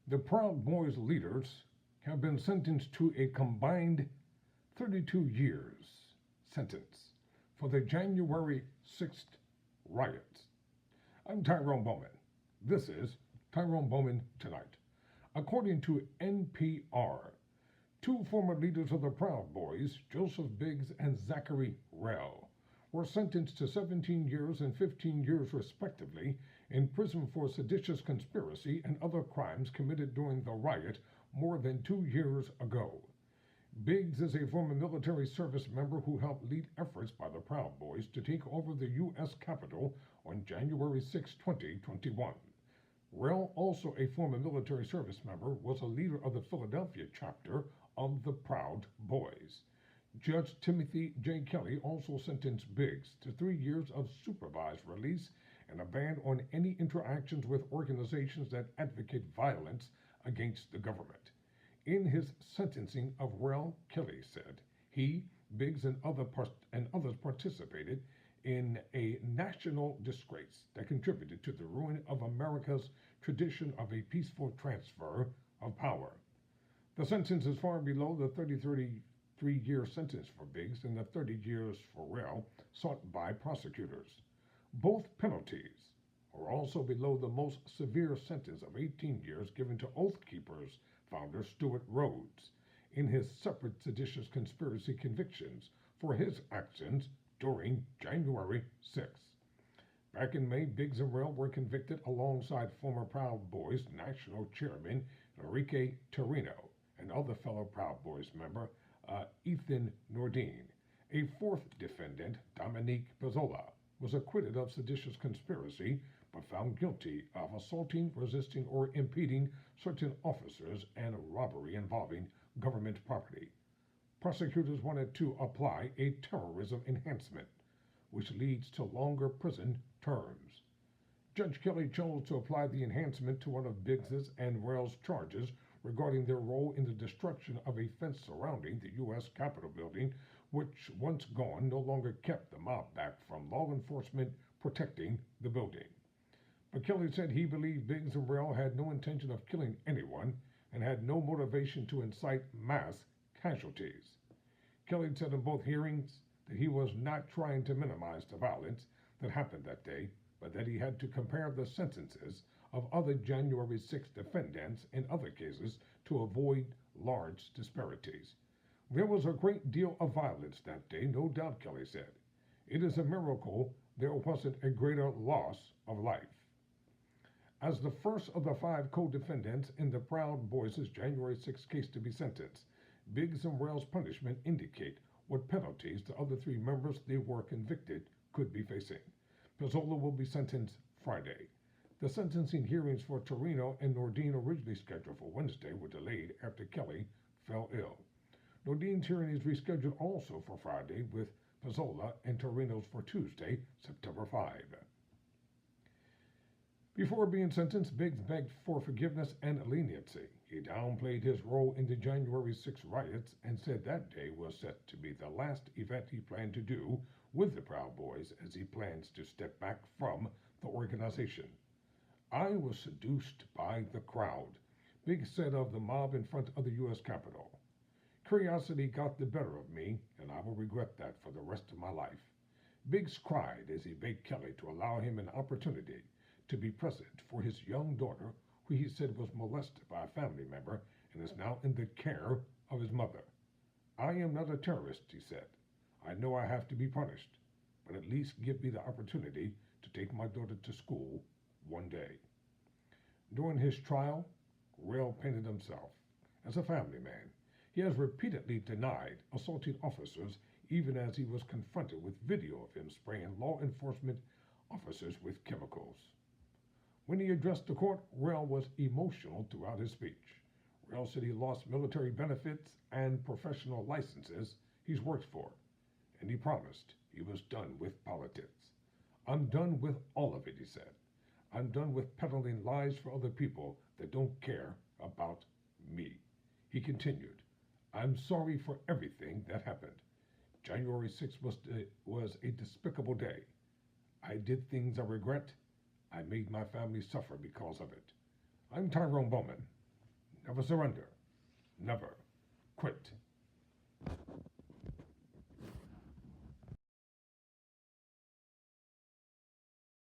The Proud Boys leaders have been sentenced to a combined 32 years sentence for the January 6th riots. I'm Tyrone Bowman. This is Tyrone Bowman Tonight. According to NPR, two former leaders of the Proud Boys, Joseph Biggs and Zachary Rell, were sentenced to 17 years and 15 years respectively in prison for seditious conspiracy and other crimes committed during the riot more than 2 years ago. Biggs is a former military service member who helped lead efforts by the Proud Boys to take over the U.S. Capitol on January 6, 2021. Rell, also a former military service member, was a leader of the Philadelphia chapter of the Proud Boys. Judge Timothy J. Kelly also sentenced Biggs to 3 years of supervised release and a ban on any interactions with organizations that advocate violence against the government. In his sentencing of Rell, Kelly said he, Biggs, and others participated in a national disgrace that contributed to the ruin of America's tradition of a peaceful transfer of power. The sentence is far below the 33-year sentence for Biggs and the 30 years for Rell sought by prosecutors. Both penalties are also below the most severe sentence of 18 years given to Oath Keepers founder Stewart Rhodes in his separate seditious conspiracy convictions for his actions during January 6th. Back in May, Biggs and Rell were convicted alongside former Proud Boys national chairman Enrique Tarino and other fellow Proud Boys member Ethan Nordine. A fourth defendant, Dominique Pezzola, was acquitted of seditious conspiracy but found guilty of assaulting, resisting, or impeding certain officers and robbery involving government property. Prosecutors wanted to apply a terrorism enhancement, which leads to longer prison terms. Judge Kelly chose to apply the enhancement to one of Biggs's and Rell's charges regarding their role in the destruction of a fence surrounding the U.S. Capitol building, which, once gone, no longer kept the mob back from law enforcement protecting the building. But Kelly said he believed Biggs and Rell had no intention of killing anyone and had no motivation to incite mass casualties. Kelly said in both hearings that he was not trying to minimize the violence that happened that day, but that he had to compare the sentences of other January 6 defendants in other cases to avoid large disparities. There was a great deal of violence that day, no doubt, Kelly said. It is a miracle there wasn't a greater loss of life. As the first of the 5 co-defendants in the Proud Boys' January 6 case to be sentenced, Biggs and Rell's punishment indicate what penalties the other 3 members they were convicted could be facing. Pezzola will be sentenced Friday. The sentencing hearings for Torino and Nordine, originally scheduled for Wednesday, were delayed after Kelly fell ill. Nordine's hearing is rescheduled also for Friday, with Pezzola and Torino's for Tuesday, September 5. Before being sentenced, Biggs begged for forgiveness and leniency. He downplayed his role in the January 6 riots and said that day was set to be the last event he planned to do with the Proud Boys, as he plans to step back from the organization. I was seduced by the crowd, Biggs said of the mob in front of the U.S. Capitol. Curiosity got the better of me, and I will regret that for the rest of my life. Biggs cried as he begged Kelly to allow him an opportunity to be present for his young daughter, who he said was molested by a family member and is now in the care of his mother. I am not a terrorist, he said. I know I have to be punished, but at least give me the opportunity to take my daughter to school one day. During his trial, Rell painted himself as a family man. He has repeatedly denied assaulting officers, even as he was confronted with video of him spraying law enforcement officers with chemicals. When he addressed the court, Rell was emotional throughout his speech. Rell said he lost military benefits and professional licenses he's worked for, and he promised he was done with politics. I'm done with all of it, he said. I'm done with peddling lies for other people that don't care about me. He continued, I'm sorry for everything that happened. January 6th was a despicable day. I did things I regret. I made my family suffer because of it. I'm Tyrone Bowman. never surrender, never quit.